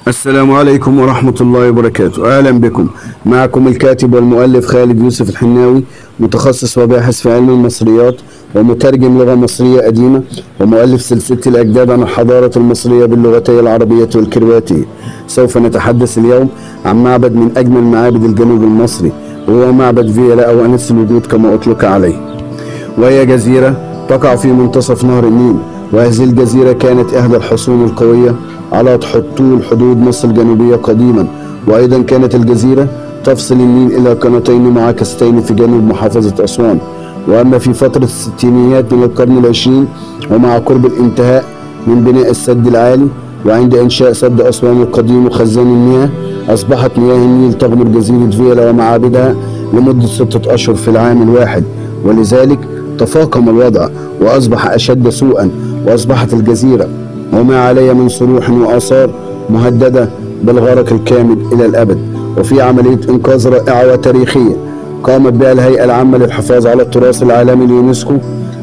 السلام عليكم ورحمة الله وبركاته. أهلا بكم. معكم الكاتب والمؤلف خالد يوسف الحناوي، متخصص وباحث في علم المصريات ومترجم لغة مصرية قديمة ومؤلف سلسلة الأجداد عن الحضارة المصرية باللغتي العربية والكرواتية. سوف نتحدث اليوم عن معبد من أجمل معابد الجنوب المصري، وهو معبد فيلا أو أنس الوجود كما أطلق عليه، وهي جزيرة تقع في منتصف نهر النيل. وهذه الجزيرة كانت إحدى الحصون القوية على طول حدود مصر الجنوبية قديما، وأيضا كانت الجزيرة تفصل النيل إلى قناتين معاكستين في جنوب محافظة أسوان. وأما في فترة الستينيات من القرن العشرين، ومع قرب الانتهاء من بناء السد العالي وعند إنشاء سد أسوان القديم وخزان المياه، أصبحت مياه النيل تغمر جزيرة فيلا ومعابدها لمدة 6 أشهر في العام الواحد، ولذلك تفاقم الوضع وأصبح أشد سوءا، وأصبحت الجزيرة وما عليها من صروح وآثار مهددة بالغرق الكامل إلى الأبد. وفي عملية إنقاذ رائعة وتاريخية قامت بها الهيئة العامة للحفاظ على التراث العالمي اليونسكو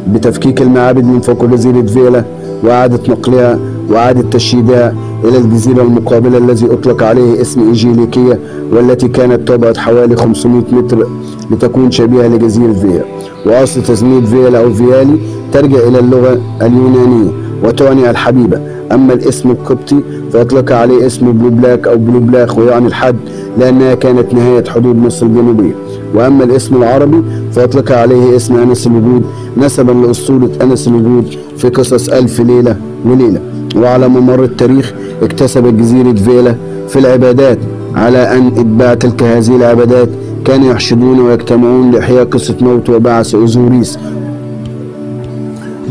بتفكيك المعابد من فوق جزيرة فيلا وإعادة نقلها وإعادة تشييدها إلى الجزيرة المقابلة الذي أطلق عليه اسم إيجيليكية، والتي كانت تبعد حوالي 500 متر لتكون شبيهة لجزيرة فيلا. وأصل تسمية فيلا أو فيالي ترجع إلى اللغة اليونانية وتعني الحبيبة. أما الاسم القبطي فأطلق عليه اسم بلوبلاك أو بلوبلاخ، ويعني الحد، لأنها كانت نهاية حدود مصر الجنوبية. وأما الاسم العربي فأطلق عليه اسم أنس الوجود نسبا لأسطورة أنس الوجود في قصص ألف ليلة وليلة. وعلى ممر التاريخ اكتسبت جزيرة فيلا في العبادات على أن اتباع تلك هذه العبادات كانوا يحشدون ويجتمعون لإحياء قصة موت وبعث أوزوريس،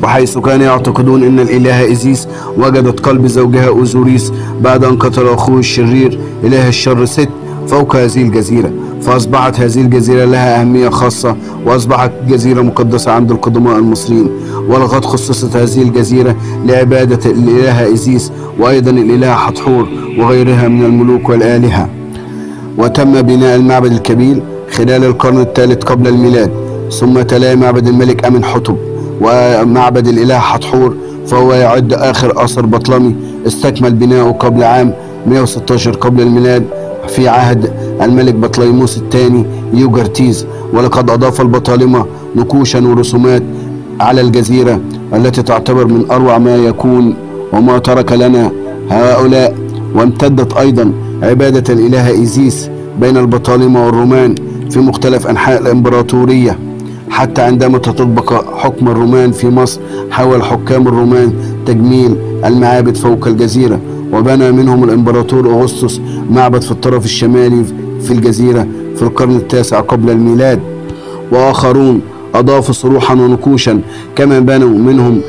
وحيث كانوا يعتقدون أن الإلهة إيزيس وجدت قلب زوجها أوزوريس بعد أن قتل أخوه الشرير إله الشر ست فوق هذه الجزيرة، فأصبحت هذه الجزيرة لها أهمية خاصة، وأصبحت جزيرة مقدسة عند القدماء المصريين. ولقد خصصت هذه الجزيرة لعبادة الإلهة إيزيس وأيضا الإلهة حتحور وغيرها من الملوك والآلهة. وتم بناء المعبد الكبير خلال القرن الثالث قبل الميلاد، ثم تلا معبد الملك أمنحتب ومعبد الإله حتحور، فهو يعد آخر أثر بطلمي استكمل بناؤه قبل عام 116 قبل الميلاد في عهد الملك بطليموس الثاني يوجرتيز. ولقد أضاف البطالمة نقوشا ورسومات على الجزيرة التي تعتبر من أروع ما يكون وما ترك لنا هؤلاء. وامتدت أيضا عبادة الإلهة إيزيس بين البطالمة والرومان في مختلف أنحاء الإمبراطورية، حتى عندما تطبق حكم الرومان في مصر حاول حكام الرومان تجميل المعابد فوق الجزيرة، وبنى منهم الإمبراطور أغسطس معبد في الطرف الشمالي في الجزيرة في القرن التاسع قبل الميلاد. وآخرون أضافوا صروحا ونقوشا، كما بنوا منهم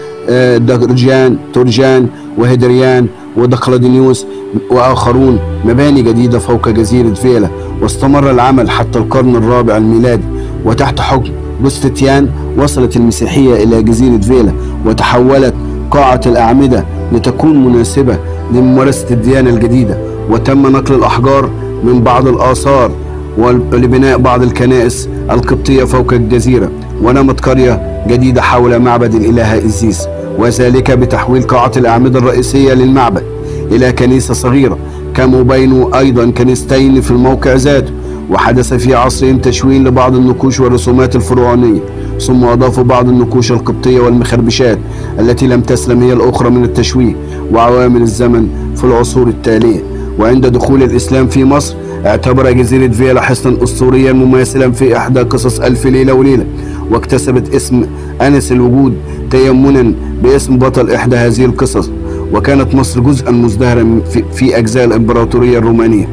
تورجان وهدريان ودقلدينيوس وآخرون مباني جديدة فوق جزيرة فيلا. واستمر العمل حتى القرن الرابع الميلادي، وتحت حكم جوستيان وصلت المسيحية إلى جزيرة فيلا وتحولت قاعة الأعمدة لتكون مناسبة لممارسة الديانة الجديدة، وتم نقل الأحجار من بعض الآثار ولبناء بعض الكنائس القبطية فوق الجزيرة. ونمت قرية جديدة حول معبد الإلهة إيزيس، وذلك بتحويل قاعة الأعمدة الرئيسية للمعبد إلى كنيسة صغيرة، كما بينوا أيضا كنيستين في الموقع ذاته. وحدث في عصرهم تشوين لبعض النقوش والرسومات الفرعونية، ثم أضافوا بعض النقوش القبطية والمخربشات التي لم تسلم هي الأخرى من التشويه وعوامل الزمن في العصور التالية. وعند دخول الإسلام في مصر اعتبر جزيرة فيلا حصنا أسطوريا مماثلا في إحدى قصص ألف ليلة وليلة، واكتسبت اسم أنس الوجود تيمنا باسم بطل إحدى هذه القصص. وكانت مصر جزءا مزدهرا في أجزاء الإمبراطورية الرومانية،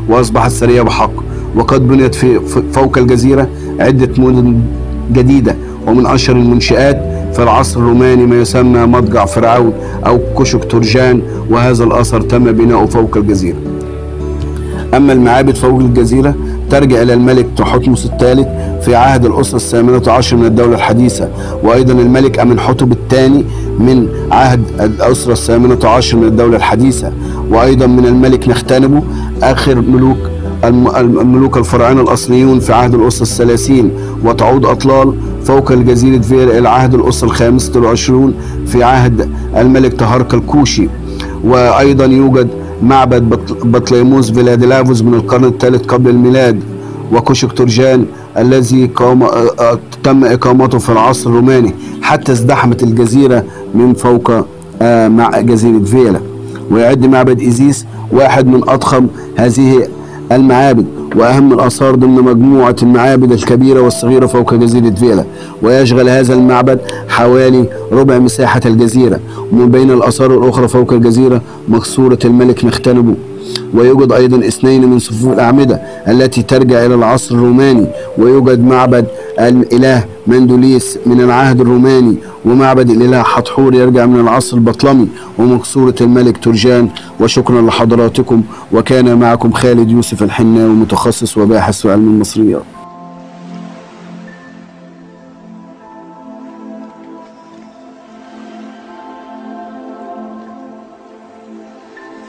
وأصبحت ثرية بحق. وقد بنيت فوق الجزيرة عدة مدن جديدة، ومن أشهر المنشآت في العصر الروماني ما يسمى مضجع فرعون أو كشك تورجان، وهذا الأثر تم بناؤه فوق الجزيرة. أما المعابد فوق الجزيرة ترجع إلى الملك تحتمس الثالث في عهد الأسرة الثامنة عشر من الدولة الحديثة، وأيضا الملك أمنحتب الثاني من عهد الأسرة الثامنة عشر من الدولة الحديثة، وأيضا من الملك نختنبو آخر الملوك الفراعنة الأصليون في عهد الأسرة الثلاثين. وتعود أطلال فوق الجزيرة فيلا إلى عهد الأسرة الخامسة والعشرون في عهد الملك تهرك الكوشي. وأيضا يوجد معبد بطليموس فيلادلافوس من القرن الثالث قبل الميلاد، وكوشك تورجان الذي تم إقامته في العصر الروماني حتى ازدحمت الجزيرة من فوق مع جزيرة فيلا. ويعد معبد إيزيس واحد من أضخم هذه المعابد وأهم الآثار ضمن مجموعة المعابد الكبيرة والصغيرة فوق جزيرة فيلا، ويشغل هذا المعبد حوالي ربع مساحة الجزيرة. ومن بين الآثار الأخرى فوق الجزيرة مقصورة الملك نختنبو، ويوجد أيضا 2 من صفوف الأعمدة التي ترجع إلى العصر الروماني، ويوجد معبد الإله مندوليس من العهد الروماني، ومعبد الإله حتحور يرجع من العصر البطلمي، ومقصورة الملك تورجان. وشكرا لحضراتكم، وكان معكم خالد يوسف الحناوي متخصص وباحث في علم المصريات.